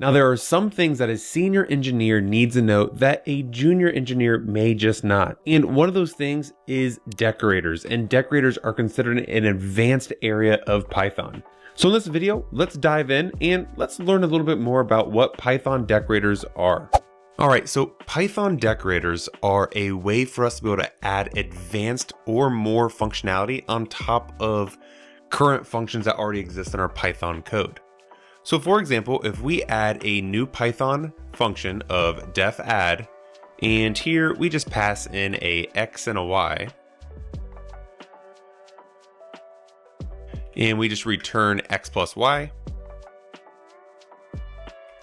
Now, there are some things that a senior engineer needs to know that a junior engineer may just not. And one of those things is decorators, and decorators are considered an advanced area of Python. So in this video, let's dive in and let's learn a little bit more about what Python decorators are. All right, so Python decorators are a way for us to be able to add advanced or more functionality on top of current functions that already exist in our Python code. So for example, if we add a new Python function of def add, and here we just pass in a x and a y, and we just return x plus y,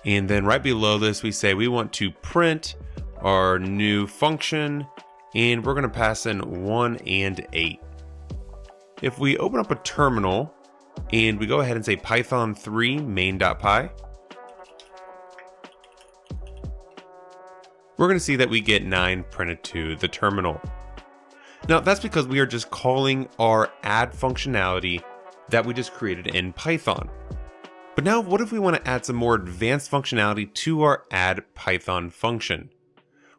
and then right below this we say we want to print our new function, and we're going to pass in 1 and 8. If we open up a terminal and we go ahead and say python3 main.py, we're going to see that we get 9 printed to the terminal. Now that's because we are just calling our add functionality that we just created in Python. But now what if we want to add some more advanced functionality to our add Python function?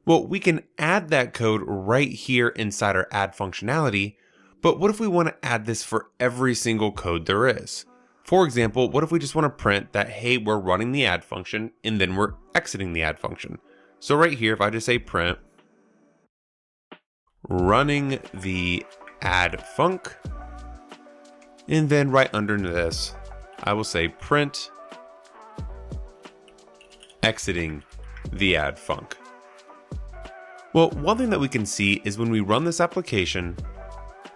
Well, we can add that code right here inside our add functionality. But what if we want to add this for every single code there is? For example, what if we just want to print that, hey, we're running the add function and then we're exiting the add function? So right here, if I just say print running the add func, and then right under this, I will say print exiting the add func. Well, one thing that we can see is when we run this application,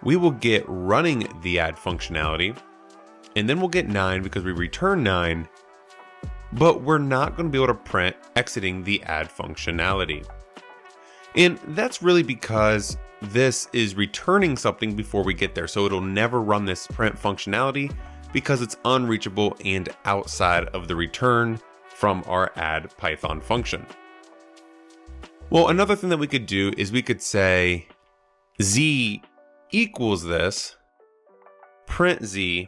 we will get running the add functionality, and then we'll get 9 because we return 9, but we're not going to be able to print exiting the add functionality. And that's really because this is returning something before we get there, so it'll never run this print functionality because it's unreachable and outside of the return from our add Python function. Well, another thing that we could do is we could say z equals this, print z,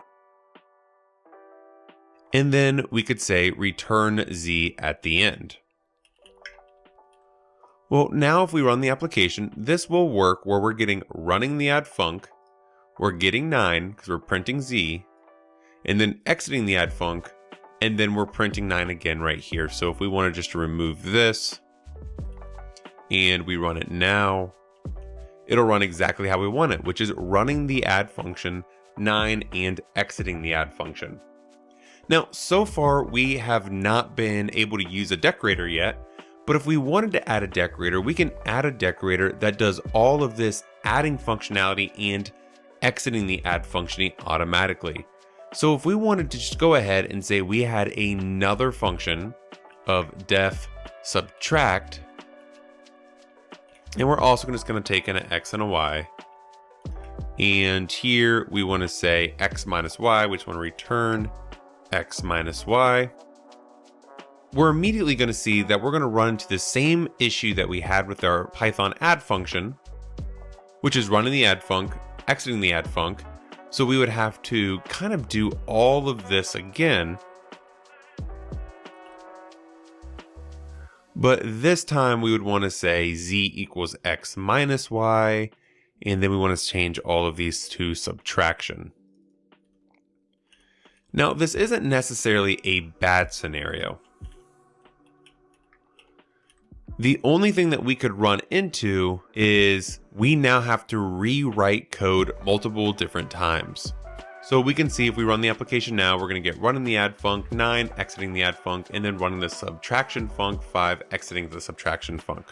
and then we could say return z at the end. Well, now if we run the application, this will work where we're getting running the add func, we're getting 9 because we're printing z, and then exiting the add func, and then we're printing 9 again right here. So if we wanted just to remove this and we run it now, it'll run exactly how we want it, which is running the add function 9 and exiting the add function. Now, so far we have not been able to use a decorator yet, but if we wanted to add a decorator, we can add a decorator that does all of this adding functionality and exiting the add function automatically. So if we wanted to just go ahead and say we had another function of def subtract, and we're also just going to take in an x and a y. And here we want to say x minus y, which want to return x minus y. We're immediately going to see that we're going to run into the same issue that we had with our Python add function, which is running the add func, exiting the add func. So we would have to kind of do all of this again. But this time we would want to say z equals x minus y, and then we want to change all of these to subtraction. Now, this isn't necessarily a bad scenario. The only thing that we could run into is we now have to rewrite code multiple different times. So we can see if we run the application now, we're going to get running the add func 9, exiting the add func, and then running the subtraction func 5, exiting the subtraction func.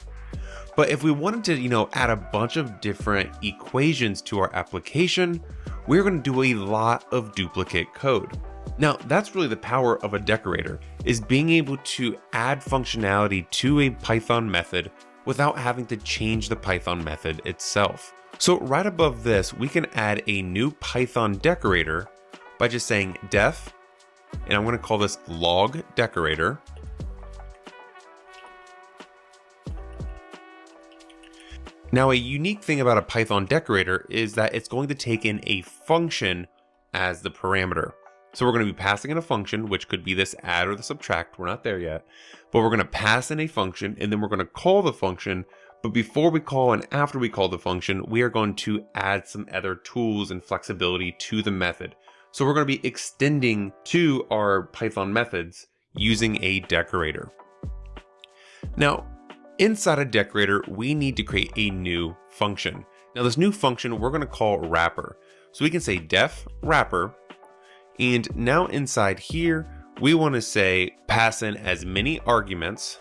But if we wanted to, add a bunch of different equations to our application, we're going to do a lot of duplicate code. Now, that's really the power of a decorator, is being able to add functionality to a Python method without having to change the Python method itself. So right above this, we can add a new Python decorator by just saying def, and I'm going to call this log decorator. Now, a unique thing about a Python decorator is that it's going to take in a function as the parameter. So we're going to be passing in a function, which could be this add or the subtract. We're not there yet, but we're going to pass in a function and then we're going to call the function. But before we call and after we call the function, we are going to add some other tools and flexibility to the method. So we're going to be extending to our Python methods using a decorator. Now, inside a decorator, we need to create a new function. Now this new function we're going to call wrapper. So we can say def wrapper. And now inside here, we want to say pass in as many arguments,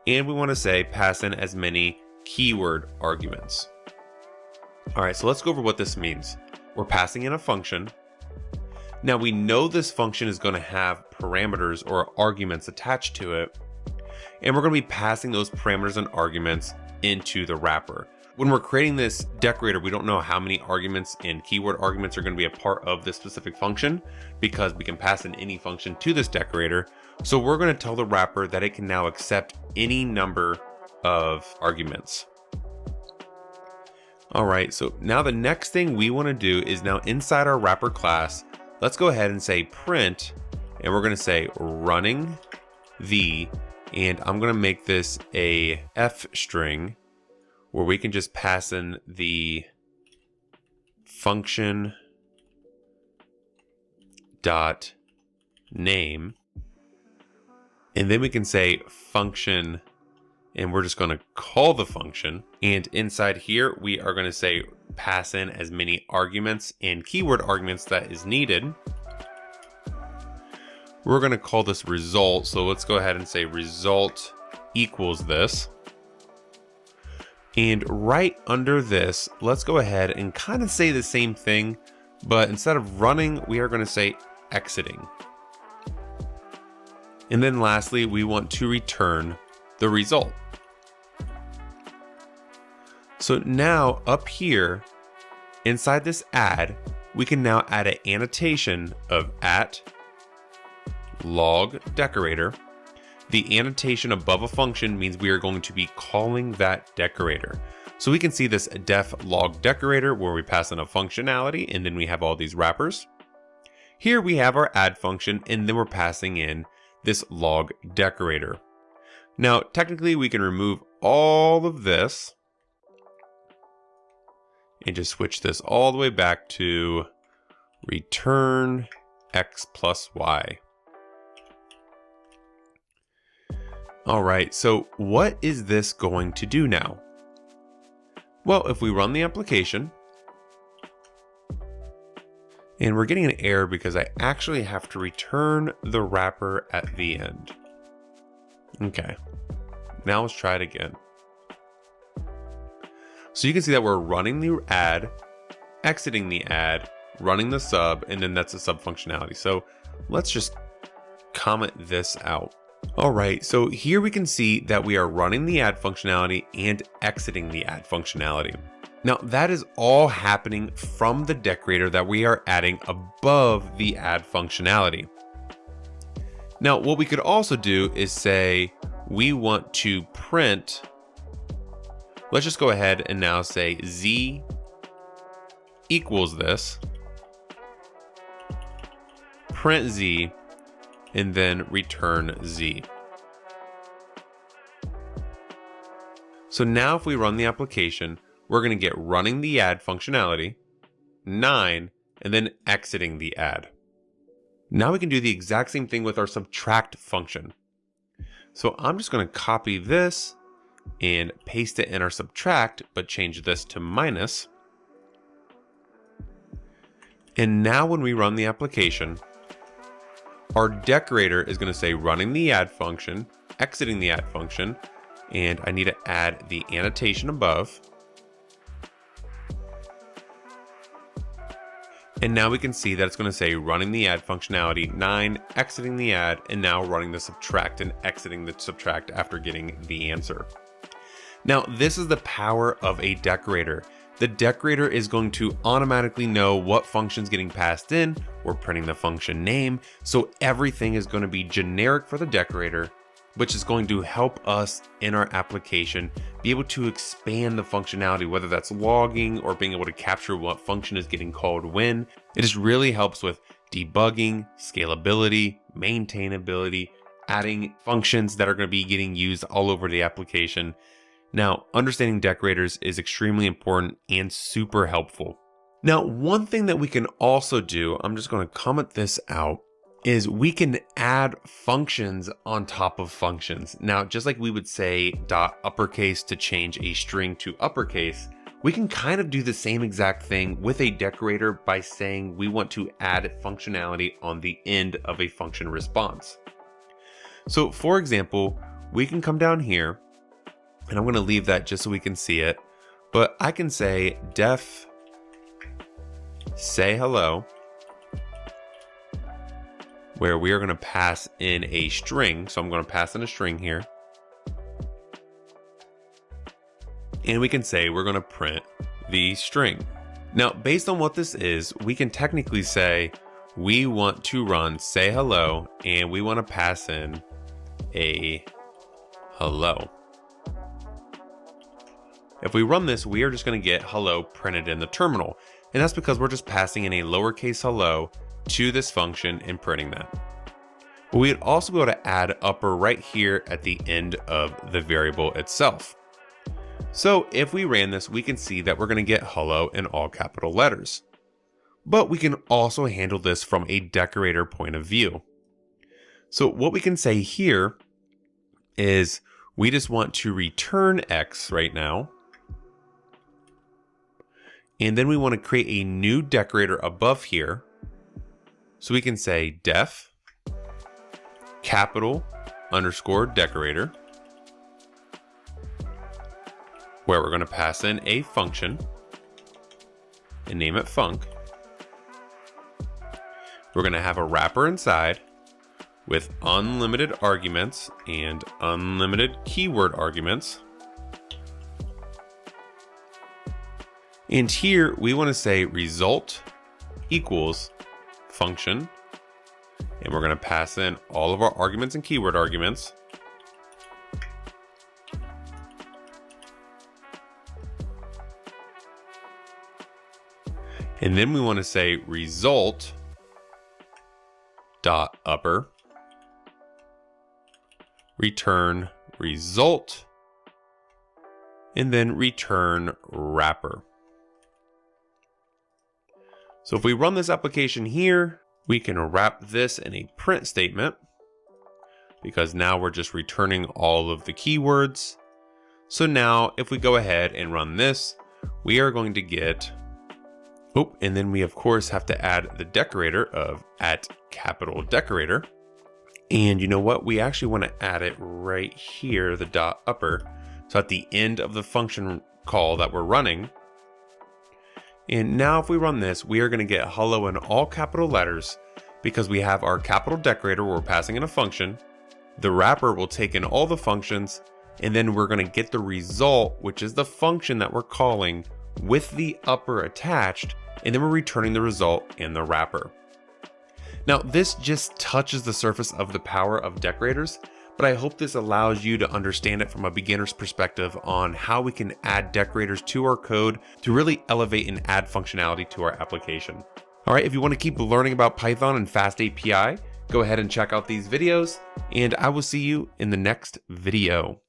and we want to say pass in as many keyword arguments. All right, so let's go over what this means. We're passing in a function. Now we know this function is going to have parameters or arguments attached to it, and we're going to be passing those parameters and arguments into the wrapper. When we're creating this decorator, we don't know how many arguments and keyword arguments are going to be a part of this specific function because we can pass in any function to this decorator. So we're going to tell the wrapper that it can now accept any number of arguments. All right, so now the next thing we want to do is now inside our wrapper class, let's go ahead and say print, and we're going to say running the, and I'm going to make this a F string, where we can just pass in the function dot name, and then we can say function, and we're just going to call the function, and inside here we are going to say pass in as many arguments and keyword arguments that is needed. We're going to call this result, so let's go ahead and say result equals this. And right under this, let's go ahead and kind of say the same thing, but instead of running, we are going to say exiting. And then lastly, we want to return the result. So now up here, inside this add, we can now add an annotation of @log decorator. The annotation above a function means we are going to be calling that decorator. So we can see this def log decorator where we pass in a functionality and then we have all these wrappers. Here we have our add function and then we're passing in this log decorator. Now technically we can remove all of this and just switch this all the way back to return x plus y. All right, so what is this going to do now? Well, if we run the application, and we're getting an error because I actually have to return the wrapper at the end. Okay, now let's try it again. So you can see that we're running the add, exiting the add, running the sub, and then that's a sub functionality. So let's just comment this out. All right, so here we can see that we are running the add functionality and exiting the add functionality. Now that is all happening from the decorator that we are adding above the add functionality. Now what we could also do is say we want to print, let's just go ahead and now say z equals this, print z, and then return z. So now if we run the application, we're going to get running the add functionality, 9, and then exiting the add. Now we can do the exact same thing with our subtract function. So I'm just going to copy this and paste it in our subtract, but change this to minus. And now when we run the application, our decorator is going to say running the add function, exiting the add function, and I need to add the annotation above. And now we can see that it's going to say running the add functionality, 9, exiting the add, and now running the subtract and exiting the subtract after getting the answer. Now, this is the power of a decorator. The decorator is going to automatically know what function is getting passed in. We're printing the function name. So everything is going to be generic for the decorator, which is going to help us in our application be able to expand the functionality, whether that's logging or being able to capture what function is getting called when. It just really helps with debugging, scalability, maintainability, adding functions that are going to be getting used all over the application. Now, understanding decorators is extremely important and super helpful. Now, one thing that we can also do, I'm just going to comment this out, is we can add functions on top of functions. Now, just like we would say .uppercase to change a string to uppercase, we can kind of do the same exact thing with a decorator by saying we want to add functionality on the end of a function response. So for example, we can come down here, and I'm going to leave that just so we can see it, but I can say def say hello, where we are going to pass in a string. So I'm going to pass in a string here. And we can say we're going to print the string. Now, based on what this is, we can technically say we want to run say hello, and we want to pass in a hello. If we run this, we are just going to get hello printed in the terminal. And that's because we're just passing in a lowercase hello to this function and printing that. But we'd also be able to add upper right here at the end of the variable itself. So if we ran this, we can see that we're going to get hello in all capital letters. But we can also handle this from a decorator point of view. So what we can say here is we just want to return X right now. And then we want to create a new decorator above here. So we can say def capital underscore decorator, where we're going to pass in a function and name it func. We're going to have a wrapper inside with unlimited arguments and unlimited keyword arguments. And here we want to say result equals function, and we're going to pass in all of our arguments and keyword arguments. And then we want to say result dot upper return result, and then return wrapper. So if we run this application here, we can wrap this in a print statement, because now we're just returning all of the keywords. So now if we go ahead and run this, we are going to get, and then we of course have to add the decorator of @capital decorator. And you know what? We actually want to add it right here, the dot upper. So at the end of the function call that we're running. And now if we run this, we are going to get hello in all capital letters, because we have our capital decorator where we're passing in a function. The wrapper will take in all the functions, and then we're going to get the result, which is the function that we're calling with the upper attached, and then we're returning the result in the wrapper. Now, this just touches the surface of the power of decorators, but I hope this allows you to understand it from a beginner's perspective on how we can add decorators to our code to really elevate and add functionality to our application. All right, if you want to keep learning about Python and Fast API, go ahead and check out these videos, and I will see you in the next video.